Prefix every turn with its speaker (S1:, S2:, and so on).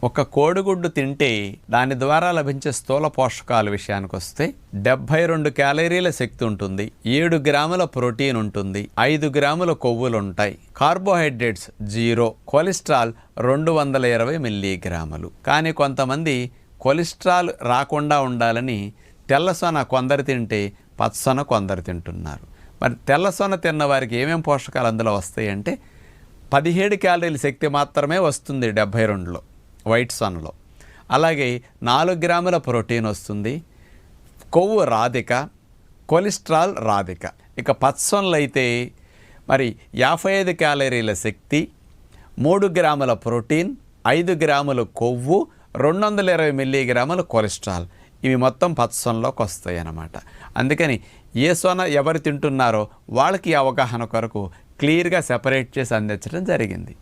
S1: ఒక కోడిగుడ్డు తింటే దాని ద్వారా లభించే స్థూల పోషకాల విషయానికి వస్తే 72 క్యాలరీల శక్తి ఉంటుంది, 7 గ్రాముల ప్రోటీన్ ఉంటుంది, 5 గ్రాముల కొవ్వులు ఉంటాయి, కార్బోహైడ్రేట్స్ 0, కొలెస్ట్రాల్ 220 మిల్లీగ్రాములు. కానీ కొంతమంది కొలెస్ట్రాల్ రాకుండా ఉండాలని తెల్లసొన కొందరు తింటే పచ్చసొన కొందరు తింటున్నారు. మరి తెల్లసొన తిన్న వారికి ఏమేం పోషకాలు అందులో వస్తాయి అంటే 17 క్యాలరీల శక్తి మాత్రమే వస్తుంది 72లో వైట్ సొనలో. అలాగే 4 గ్రాముల ప్రోటీన్ వస్తుంది, కొవ్వు రాధిక, కొలెస్ట్రాల్ రాధిక. ఇక పచ్చసొనలు అయితే మరి 55 క్యాలరీల శక్తి, 3 గ్రాముల ప్రోటీన్, 5 గ్రాముల కొవ్వు, 220 మిల్లీగ్రాముల కొలెస్ట్రాల్. ఇవి మొత్తం పచ్చసొనలోకి వస్తాయి అన్నమాట. అందుకని ఏ సొన ఎవరు తింటున్నారో వాళ్ళకి అవగాహన కొరకు క్లియర్గా సెపరేట్ చేసి అందించడం జరిగింది.